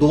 2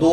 2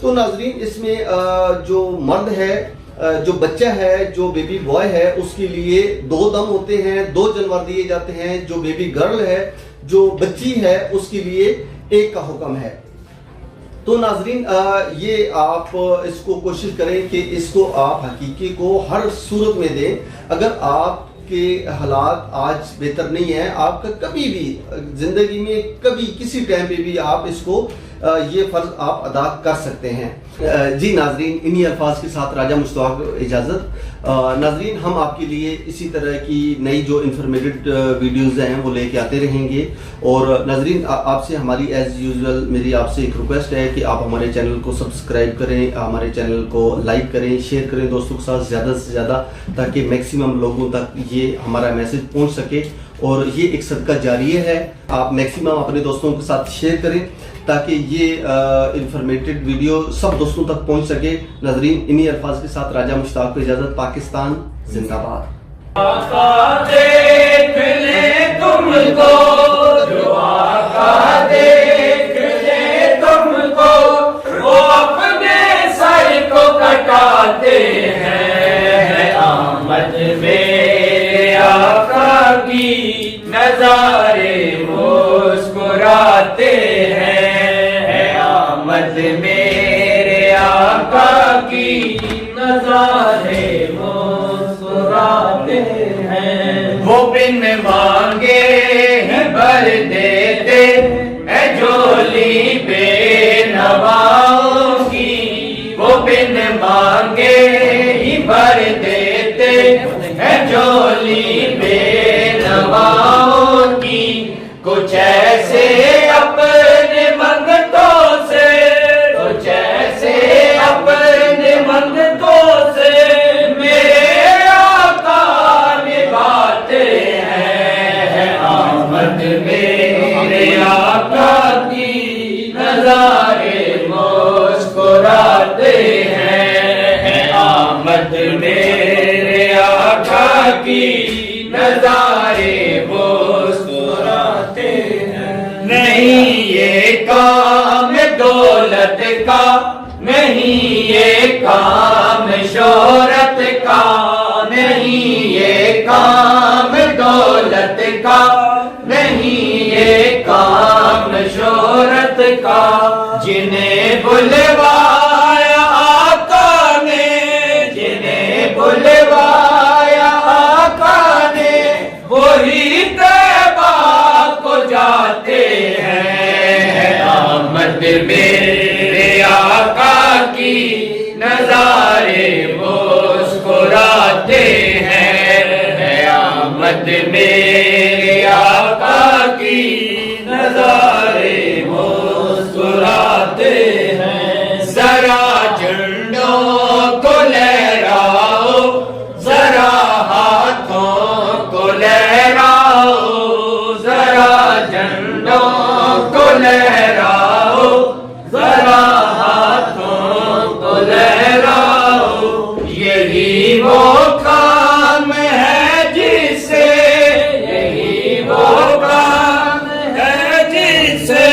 تو ناظرین اس میں جو مرد ہے جو بچہ ہے جو بیبی بوائے ہے اس کے لیے 2 دم ہوتے ہیں 2 جانور دیے جاتے ہیں. جو بیبی گرل ہے جو بچی ہے اس کے لیے 1 کا حکم ہے. تو ناظرین یہ آپ اس کو کوشش کریں کہ اس کو آپ حقیقی کو ہر صورت میں دیں. اگر آپ کے حالات آج بہتر نہیں ہیں آپ کا کبھی بھی زندگی میں کبھی کسی ٹائم پہ بھی آپ اس کو یہ فرض آپ ادا کر سکتے ہیں. جی ناظرین انہی الفاظ کے ساتھ راجہ مشتاق اجازت. ناظرین ہم آپ کے لیے اسی طرح کی نئی جو انفارمیٹڈ ویڈیوز ہیں وہ لے کے آتے رہیں گے. اور ناظرین آپ سے ہماری ایز یوزول میری آپ سے ایک ریکویسٹ ہے کہ آپ ہمارے چینل کو سبسکرائب کریں, ہمارے چینل کو لائک کریں, شیئر کریں دوستوں کے ساتھ زیادہ سے زیادہ, تاکہ میکسیمم لوگوں تک یہ ہمارا میسج پہنچ سکے. اور یہ ایک صدقہ جاریہ ہے, آپ میکسیمم اپنے دوستوں کے ساتھ شیئر کریں تاکہ یہ انفارمیٹڈ ویڈیو سب دوستوں تک پہنچ سکے. ناظرین انہی الفاظ کے ساتھ راجہ مشتاق کو اجازت. پاکستان زندہ باد. آقا دیکھ لے تم کو, جو آقا دیکھ لے تم کو, وہ اپنے سر کو کٹاتے ہیں. آمد میرے آقا کی نظارے مسکراتے ہیں. آمد میرے آقا کی نظارے مسکراتے ہیں. وہ بن مانگے ہی بھر دیتے اے جھولی بے نواؤں کی. وہ بن مانگے ہی بھر دیتے اے جھولی بے نواؤں کی. کچھ ایسے اپنے منگتوں سے, کچھ ایسے اپنے منگتوں سے میرے آقا نبھاتے ہیں. آمد میرے آقا کی نظارے مسکراتے ہیں. آمد میرے آقا کی نظارے مسکراتے ہیں. نہیں یہ کام دولت کا, نہیں یہ کام شہرت کا, نہیں یہ کام دولت کا, نہیں یہ کام شہرت کا. جنہیں بلوایا آقا نے, جنہیں بلوایا آقا نے, وہی طیبہ کو جاتے ہیں. آمد میرے آقا کی نظارے مسکراتے ہیں. آمد میرے آقا کی نظارے مسکراتے ہیں. ذرا جھنڈوں کو لہراؤ, ذرا ہاتھوں کو لہراؤ, ذرا جھنڈوں کو لہراؤ, ذرا ہاتھوں کو لہراؤ. یہی وہ کام ہے جسے, یہی وہ کام ہے جسے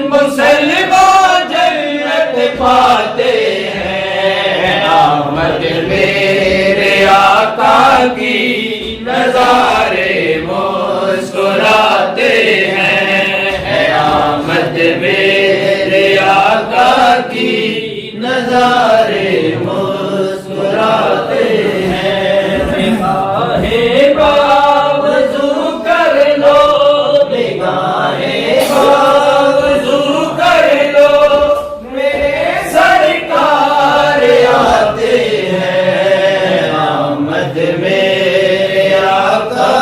مسلمان جنت پاتے ہیں. آمد میرے آقا کی نظارے مسکراتے ہیں. آمد میرے آقا کی نظارے مسکراتے ہیں. نگاہیں باوضو کر لو, نگاہیں باوضو کر لو, میرے سرکار آتے ہیں. آمد میرے آقا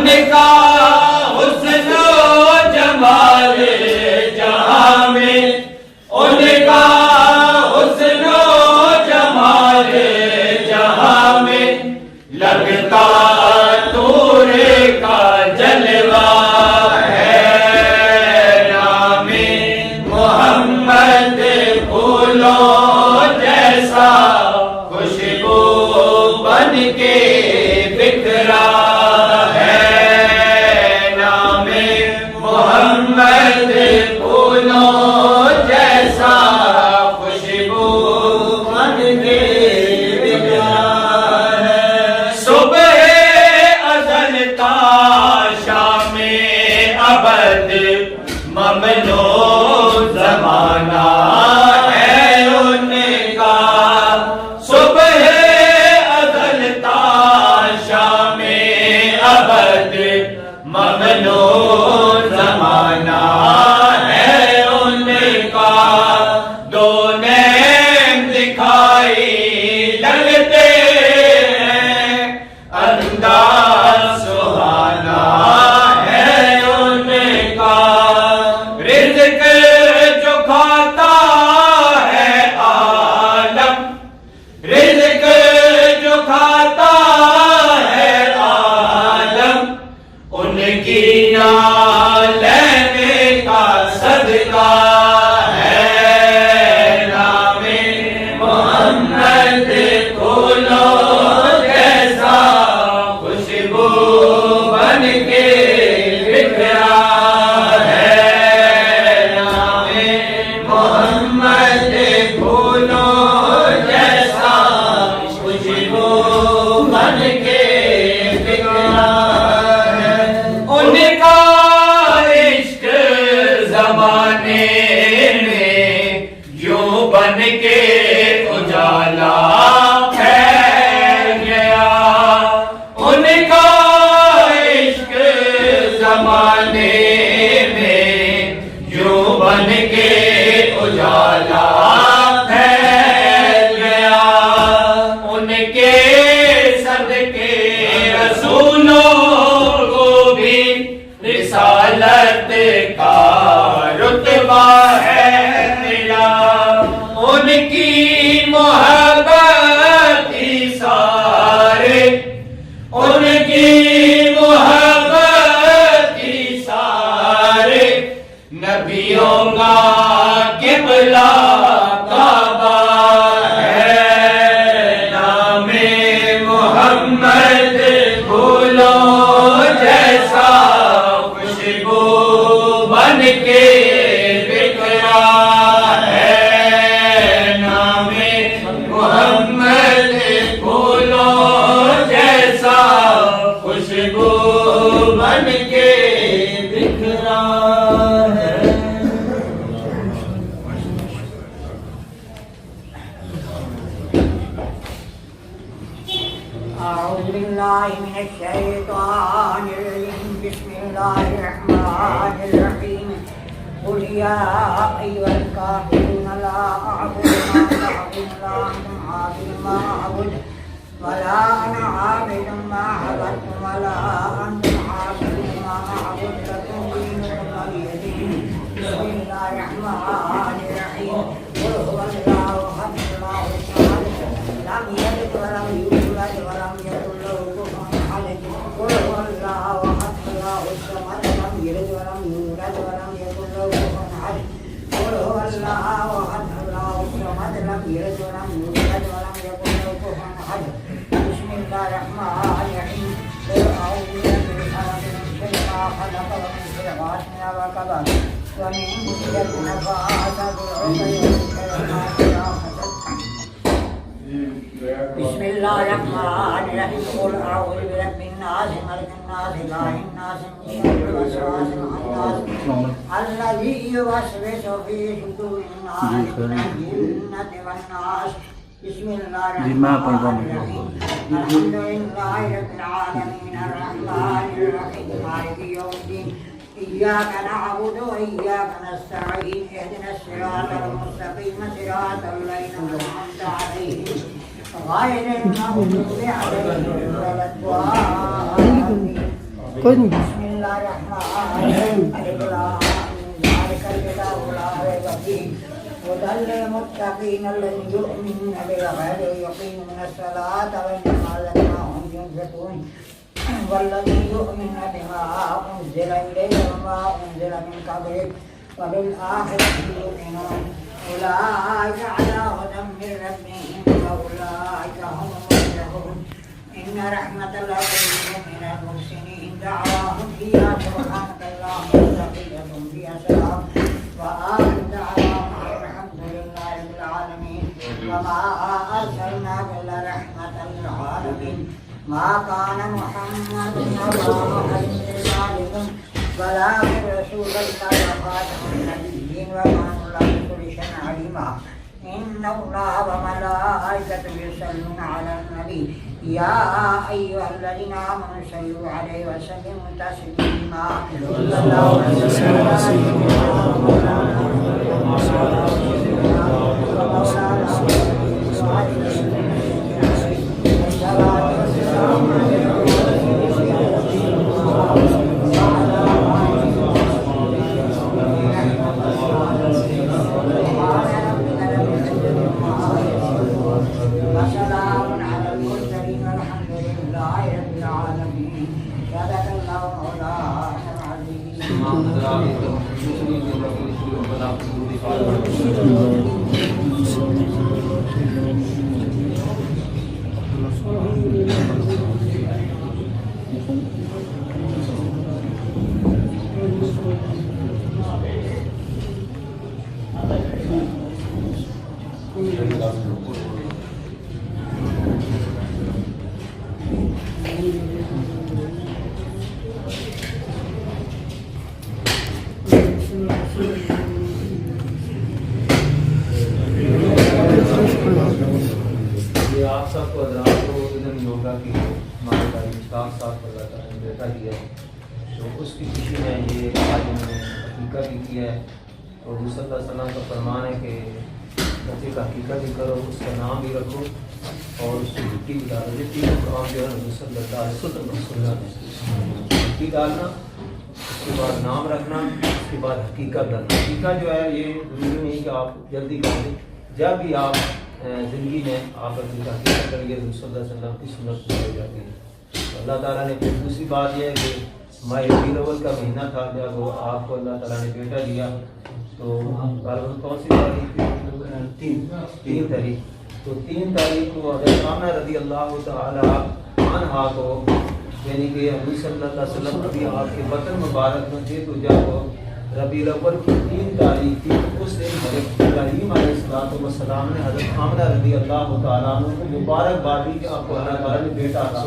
ان کا حسن و جمال جہاں میں، ان کا حسن و جمال جہاں میں، لگتا تورے کا جلوہ ہے، نام محمد پھولوں جیسا خوشبو بن کے بکھرا ہے، نام محمد پھولوں جیسا خوشبو بن کے بکھرا ہے، صبح ازل تا شام ابد ممنوع زمانہ ہے ان کا، صبح ازل تا شام ابد ممنوع زمانہ ہے ان کا، دو نیم دکھائی لگتے ہیں، انداز سہانا ہے ان کا، رزق جو کھاتا ہے عالم، رزق جو کھاتا ہے عالم، ان کی نالین کا صدقہ ہے، نام محمد پھولوں جیسا خوشبو بن کے بکھرا ہے، نام محمد پھولوں جیسا خوشبو بن کے بکھرا ہے، ان کا عشق زمانے میں یوں بن کے اجالا پھیل گیا، ان کا عشق زمانے میں یوں بن کے اجالا پھیل گیا، ان کے صدقے رسولوں کو بھی رسالت کا رتبہ ہے ملا، ان کی محبت ہی سارے، ان کی محبت ہی سارے نبیوں کا قبلہ کعبہ ہے، نام محمد پھولوں جیسا خوشبو بن کے بکھرا ہے، نام محمد پھولوں جیسا خوشبو بن کے بکھرا ہے۔ أعوذ بالله من الشيطان الرجيم بسم الله الرحمن الرحيم قل يا أيها الكافرون لا أعبد ما تعبدون لا أنتم عابدون ما أعبد ولا أنا عابد ما عبدتم ولا أنتم عابدون ما أعبد لكم دينكم ولي دين بسم الله الرحمن الرحيم قل هو الله أحد الله الصمد لم يلد ولم يولد ولم يكن له كفوا أحد قل هو الله أحد الله الصمد لم يلد ولم يولد ولم يكن له كفوا أحد قل هو الله أحد الله الصمد لم يلد ولم يولد ولم يكن له كفوا أحد بسم الله الرحمن الرحيم قل أعوذ برب الفلق من شر ما خلق ومن شر غاسق إذا وقب ومن شر النفاثات في العقد ومن شر حاسد بسم الله الرحمن الرحيم قل أعوذ برب الناس ملك الناس إله الناس من شر الوسواس الخناس الذي يوسوس في صدور الناس من الجنة والناس بسم الله الرحمن الرحيم الحمد لله رب العالمين الرحمن الرحيم مالك يوم الدين إياك نعبد وإياك نستعين اهدنا الصراط المستقيم صراط الذين أنعمت عليهم غير المغضوب عليهم ولا الضالين کوئی نہیں بسم اللہ الرحمن الرحیم الف لام میم ذالک الکتاب لا ریب فیہ هدى للمتقین الذین یؤمنون بالغیب ویقیمون الصلاة ومما رزقناهم ينفقون والذین یؤمنون بما انزل الیک وما انزل من قبلک وبالآخرة یوقنون اولئک علی هدى من ربهم واولئک هم المفلحون ان رحمت اللہ قریب من المحسنین دعواهم فیہا سبحانک اللہم وتحیتهم فیہا سلام وآخر دعواهم الحمد للہ رب العالمین وما ارسلناک الا رحمة للعالمین ما كان محمد أبا أحد من رجالكم ولكن رسول الله وخاتم النبيين وكان الله بكل شيء عليما إن الله وملائكته يصلون على النبي يا أيها الذين آمنوا صلوا عليه وسلموا تسليما صلى الله عليه وسلام على المرسلين والحمد لله رب العالمين صدق الله مولانا العظيم یہ آپ سب کو حضرات کو ادھر یوگا کی ہمارے بھائی مشتاق صاحب کو اللہ تعالیٰ نے بیٹا دیا ہے تو اس کی خوشی میں یہ آج انہوں نے عقیقہ بھی کیا ہے اور حضور صلی اللہ علیہ وسلم کا فرمان ہے کہ بچے کا عقیقہ بھی کرو اس کا نام بھی رکھو اور اس کی مٹی بھی ڈالو یہ تین قرآن جو ہے حضور صلی اللہ علیہ وسلم مٹی ڈالنا اس کے بعد نام رکھنا اس کے بعد حقیقت ڈالنا حقیقہ جو ہے یہ ضروری نہیں کہ آپ جلدی کر دیں جب بھی آپ زندگی میں آپ اپنی حقیقت کریں گے رسول اللہ صلی اللہ علیہ وسلم کی سنت پوری ہو جاتی ہے تو اللہ تعالیٰ نے پھر دوسری بات یہ ہے کہ ماہ ربیع الاول کا مہینہ تھا جب وہ آپ کو اللہ تعالیٰ نے بیٹا دیا تو غالباً کون سی تاریخ تھی 3 تاریخ تو 3 تاریخ کو حضرت آمنہ رضی اللہ تعالیٰ عنہا کو یعنی کہ حضور صلی اللہ علیہ وسلم ابھی آپ کے وطن مبارک میں تھے تو جب ربیع الاول کی 3 تاریخ تھی اس دن حضرت ابراہیم علیہ السلام نے حضرت آمنہ رضی اللہ تعالیٰ عنہ کو مبارکباد دی کہ آپ کو اللہ تعالیٰ نے بیٹا عطا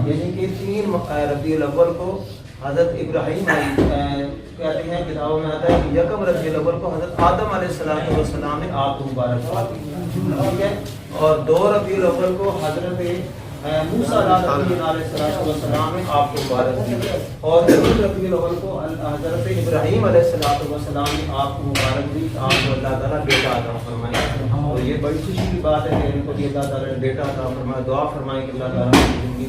یعنی کہ 3 ربیع الاول کو حضرت ابراہیم کہتے ہیں کتابوں میں آتا ہے کہ 1 ربیع الاول کو حضرت آدم علیہ السلام نے آپ کو مبارکباد دی ٹھیک ہے اور 2 ربیع الاول کو حضرت موسیٰ علیہ السلام نے آپ کو مبارک دی اور 3 ربیع الاول کو حضرت ابراہیم علیہ السلام نے آپ کو مبارک دی آپ کو اللہ تعالیٰ بیٹا عطا فرمایا اور یہ بڑی خوشی کی بات ہے کہ ان کو بھی اللہ تعالیٰ نے بیٹا عطا فرمایا دعا فرمائے کہ اللہ تعالیٰ کی زندگی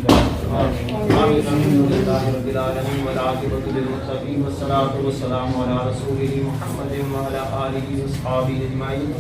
آمین الحمدللہ رب العالمین والعاقبۃ للمتقین والصلاۃ والسلام علی رسولہ محمد وعلی آلہ وصحبہ اجمعین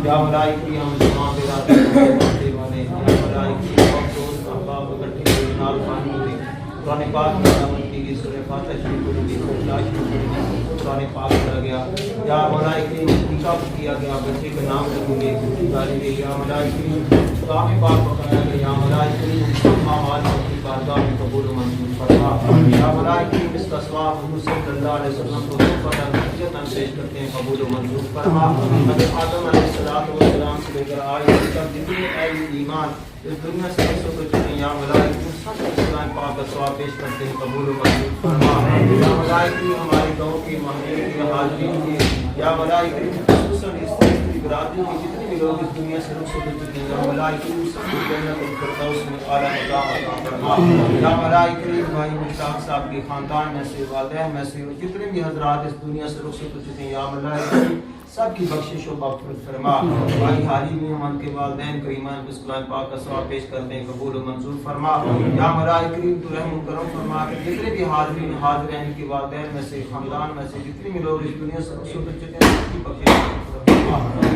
یا ملائکتی ہم جماع برات کرتے والے یا ملائکتی افسوس احباب اکٹھے ہوئے نال پانی ہوئے قرآن پاک میں دعوت کی گئی سورہ فاتحہ شریف کو بھی اخلاص شریف قرآن پاک پڑھا گیا یا ملائکتی نکاح کیا گیا بچے کا نام رکھیں گے کچھ گالی گئی یا ملائکتی کام پاک پکایا گیا یا ملائکتی اعمال کی بارگاہ میں قبول و منظور فرما یا ملائکتی اس کا ثواب حضور صلی اللہ علیہ وسلم کو تحفہ درجت پیش کرتے ہیں قبول و منظور فرما حضرت آدم علیہ السلام سے لے کر آج تک جتنے اہل ایمان اس دنیا سے ایسے کو چکے یا ملائکتی سب اسلام پاک کا ثواب پیش کرتے ہیں قبول و منظور فرما یا ملائکتی ہمارے گاؤں کے محلے کے حاضرین کے یا ملائکتی خصوصاً اس برادری کے جتنے بھی لوگ اس دنیا سے رخصت ہو چکے ہیں یا ملائکتی سب کو جنت الفردوس میں اعلیٰ مقام عطا فرما یا ملائکتی بھائی مشتاق صاحب کے خاندان میں سے والدین میں سے جتنے بھی حضرات اس دنیا سے رخصت ہو چکے ہیں یا ملائکتی سب کی بخشش و مغفرت فرما بھائی حالی میں ہم ان کے والدین کو ایمان بس کلام پاک کا ثواب پیش کرتے ہیں قبول و منظور فرما یا مولا کریم تو رحم و کرم فرما کہ جتنے بھی حاضرین حاضر ہیں ان کے والدین میں سے خاندان میں سے جتنے بھی لوگ اس دنیا سے رخصت ہو چکے ہیں سب کی بخشش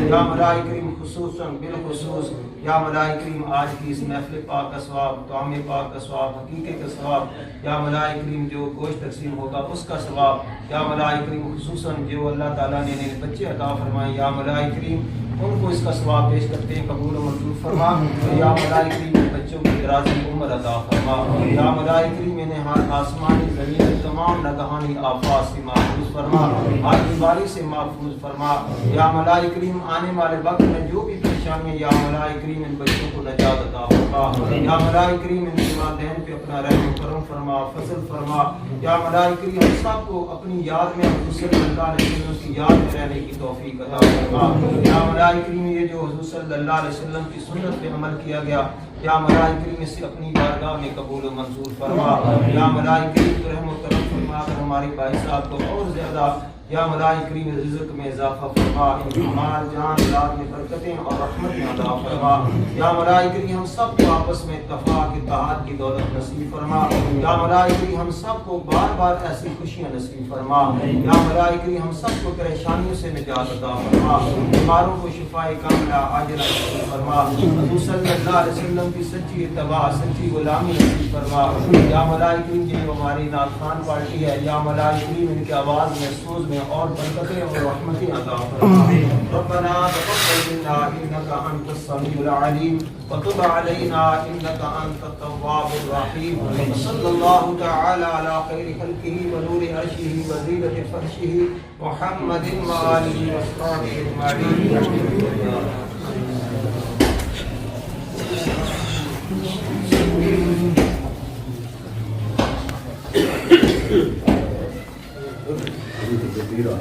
یا مولا کریم خصوصاً بالخصوص یا مولا کریم آج کی اس محفل پاک کا ثواب طعام پاک کا ثواب حقیقت کا ثواب یا مولا کریم جو گوشت تقسیم ہوگا اس کا ثواب یا مولا کریم خصوصاً جو اللہ تعالیٰ نے نئے بچے عطا فرمائے یا مولا کریم ان کو اس کا ثواب پیش کرتے ہیں قبول و منظور فرما یا مولا کریم بچوں کی دراز عمر عطا فرما یا مولا کریم انہیں ہر آسمانی زمین تمام نگہانی آفات سے محفوظ فرما آج بیماری سے محفوظ فرما یا مولا کریم آنے والے وقت میں جو بھی پریشانیاں یا مولا کریم ان بچوں کو نجات عطا فرما یا مولا کریم ان کے والدین پہ اپنا رحم و کرم فرما فضل فرما یا مولا کریم ہم سب کو اپنی یاد میں حضور صلی اللہ علیہ وسلم کی یاد میں رہنے کی توفیق عطا فرما یا مولا کریم یہ جو حضور صلی اللہ علیہ وسلم کی سنت پہ عمل کیا گیا یا مولا کریم اس سے اپنی بارگاہ میں قبول و منظور فرما یا مولا کریم رحم و کرم فرما کر ہمارے بھائی صاحب کو اور زیادہ یا مولا کریم رزق میں اضافہ فرما مال جان اولاد میں برکتیں اور رحمتیں عطا فرما یا مولا کریم ہم سب کو آپس میں اتفاق اتحاد کی دولت نصیب فرما یا مولا کریم ہم سب کو بار بار ایسی خوشیاں نصیب فرما یا مولا کریم ہم سب کو پریشانیوں سے نجات عطا فرما بیماروں کو شفاء کاملہ عاجلہ نصیب فرما حضور صلی اللہ علیہ وسلم کی سچی اتباع سچی غلامی نصیب فرما یا مولا کریم جو ہماری نعت خوان پارٹی ہے یا مولا کریم ان کی آواز میں سوز میں اور برکتیں اور رحمتیں عطا فرما ربنا تقبل منا انك انت السميع العليم وتب علينا انك انت التواب الرحيم صلى الله تعالى على خير خلقه ونور عرشه وزينة فرشه محمد وآله وصحبه اجمعين. Udah.